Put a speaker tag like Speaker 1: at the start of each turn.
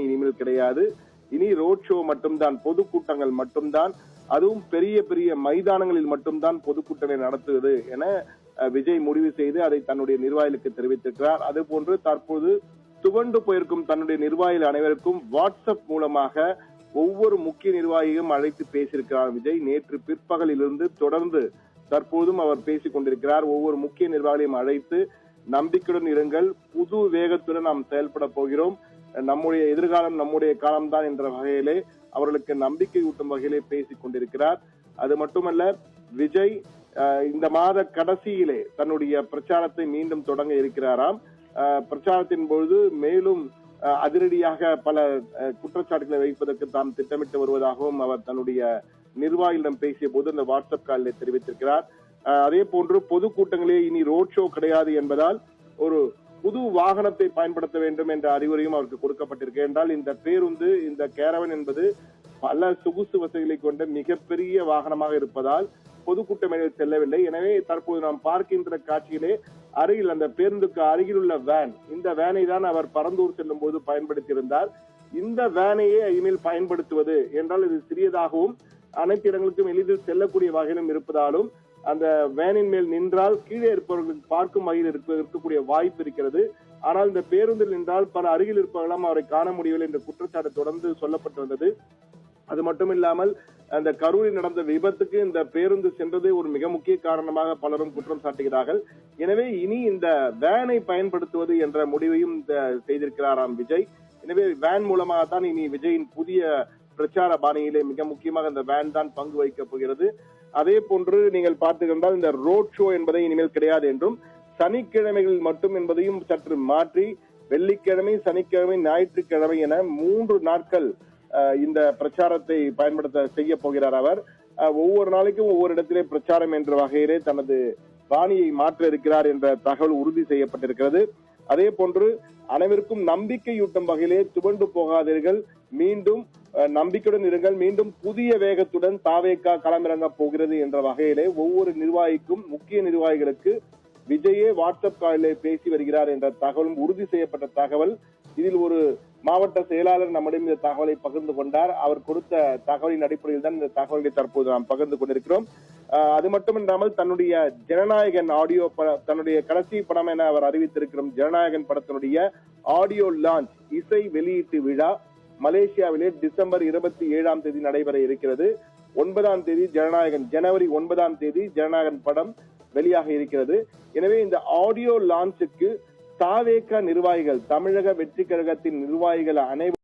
Speaker 1: இனிமேல் கிடையாது. இனி ரோட் ஷோ மட்டும்தான், பொதுக்கூட்டங்கள் மட்டும்தான், அதுவும் பெரிய பெரிய மைதானங்களில் மட்டும்தான் பொதுக்கூட்டங்களை நடத்துவது என விஜய் முடிவு செய்து அதை தன்னுடைய நிர்வாகிகளுக்கு தெரிவித்திருக்கிறார். அதுபோன்று தற்போது துவண்டு போயிருக்கும் தன்னுடைய நிர்வாகிகள் அனைவருக்கும் வாட்ஸ்அப் மூலமாக ஒவ்வொரு முக்கிய நிர்வாகியும் அழைத்து பேசியிருக்கிறார் விஜய். நேற்று பிற்பகலிலிருந்து தொடர்ந்து தற்போதும் அவர் பேசிக் கொண்டிருக்கிறார். ஒவ்வொரு முக்கிய நிர்வாகிகளையும் அழைத்து நம்பிக்கையுடன் இருங்கள், புது வேகத்துடன் நாம் செயல்பட போகிறோம், நம்முடைய எதிர்காலம் நம்முடைய காலம்தான் என்ற வகையிலே அவர்களுக்கு நம்பிக்கை ஊட்டும் வகையிலே பேசிக் கொண்டிருக்கிறார். அது மட்டுமல்ல, விஜய் இந்த மாத கடைசியிலே தன்னுடைய பிரச்சாரத்தை மீண்டும் தொடங்க இருக்கிறாராம். பிரச்சாரத்தின் பொழுது மேலும் அதிரடியாக பல குற்றச்சாட்டுகளை வைப்பதற்கு தாம் திட்டமிட்டு வருவதாகவும் அவர் தன்னுடைய நிர்வாகிகளிடம் பேசிய போது அந்த வாட்ஸ்அப் காலில் தெரிவித்திருக்கிறார். அதே போன்று பொதுக்கூட்டங்களே இனி ரோட் ஷோ கிடையாது என்பதால் ஒரு புது வாகனத்தை பயன்படுத்த வேண்டும் என்ற அறிவுரையும் அவருக்கு கொடுக்கப்பட்டிருக்கு. என்றால் இந்த பேருந்து, இந்த கேரவன் என்பது பல சொகுசு வசதிகளை கொண்ட மிகப்பெரிய வாகனமாக இருப்பதால் பொதுக்கூட்டம் செல்லவில்லை. எனவே தற்போது நாம் பார்க்கின்ற காட்சியிலே அருகில் அந்த பேருந்துக்கு அருகில் உள்ள வேன், இந்த வேனை தான் அவர் பரந்தூர் செல்லும் போது பயன்படுத்தியிருந்தார். இந்த வேனையே இனிமேல் பயன்படுத்துவது என்றால் இது சிறியதாகவும் அனைத்து இடங்களுக்கும் எளிதில் செல்லக்கூடிய வகையிலும் இருப்பதாலும் அந்த வேனின் மேல் நின்றால் கீழே இருப்பவர்களுக்கு பார்க்கும் வகையில் இருக்கக்கூடிய வாய்ப்பு இருக்கிறது. ஆனால் இந்த பேருந்தில் நின்றால் பல அருகில் இருப்பவர்களும் அவரை காண முடியவில்லை என்ற குற்றச்சாட்டு தொடர்ந்து சொல்லப்பட்டு வந்தது. அது மட்டும் இல்லாமல் அந்த கரூரில் நடந்த விபத்துக்கு இந்த பேருந்து சென்றது ஒரு மிக முக்கிய காரணமாக பலரும் குற்றம் சாட்டுகிறார்கள். எனவே இனி இந்த வேனை பயன்படுத்துவது என்ற முடிவையும் செய்திருக்கிறாராம் விஜய். எனவே வேன் மூலமாக தான் இனி விஜயின் புதிய பிரச்சார பாணியிலே மிக முக்கியமாக இந்த வேன் தான் பங்கு வகிக்கப் போகிறது. அதே போன்று நீங்கள் பார்த்துக்கொண்டால் இந்த ரோட் ஷோ என்பதை இனிமேல் கிடையாது என்றும், சனிக்கிழமைகள் மட்டும் என்பதையும் சற்று மாற்றி வெள்ளிக்கிழமை, சனிக்கிழமை, ஞாயிற்றுக்கிழமை என 3 நாட்கள் இந்த பிரச்சாரத்தை செய்ய போகிறார் அவர். ஒவ்வொரு நாளைக்கும் ஒவ்வொரு இடத்திலே பிரச்சாரம் என்ற வகையிலே தனது பாணியை மாற்ற இருக்கிறார் என்ற தகவல் உறுதி செய்யப்பட்டிருக்கிறது. அதே போன்று அனைவருக்கும் நம்பிக்கையூட்டும் வகையிலே துவண்டு போகாதீர்கள், மீண்டும் நம்பிக்கையுடன் இருங்கள், மீண்டும் புதிய வேகத்துடன் தாவேகா களமிறங்க போகிறது என்ற வகையிலே ஒவ்வொரு நிர்வாகிக்கும், முக்கிய நிர்வாகிகளுக்கு விஜயே வாட்ஸ்அப் காலிலே பேசி வருகிறார் என்ற தகவலும் உறுதி செய்யப்பட்ட தகவல். இதில் ஒரு மாவட்ட செயலாளர் நம்மிடம் இந்த தகவலை பகிர்ந்து கொண்டார். அவர் கொடுத்த தகவலின் அடிப்படையில் தான் இந்த தகவலை தற்போது நாம் பகிர்ந்து கொண்டிருக்கிறோம். அது மட்டுமில்லாமல் தன்னுடைய ஜனநாயகன் ஆடியோ, தன்னுடைய கடைசி படம் என அவர் அறிவித்திருக்கிறோம் ஜனநாயகன் படத்தினுடைய ஆடியோ லான்ச், இசை வெளியீட்டு விழா மலேசியாவிலே டிசம்பர் 27ஆம் தேதி நடைபெற இருக்கிறது. 9ஆம் தேதி ஜனவரி 9ஆம் தேதி ஜனநாயகன் படம் வெளியாக இருக்கிறது. எனவே இந்த ஆடியோ லான்ச்சுக்கு தாவேகா நிர்வாகிகள், தமிழக வெற்றி கழகத்தின் நிர்வாகிகள் அனைவரும்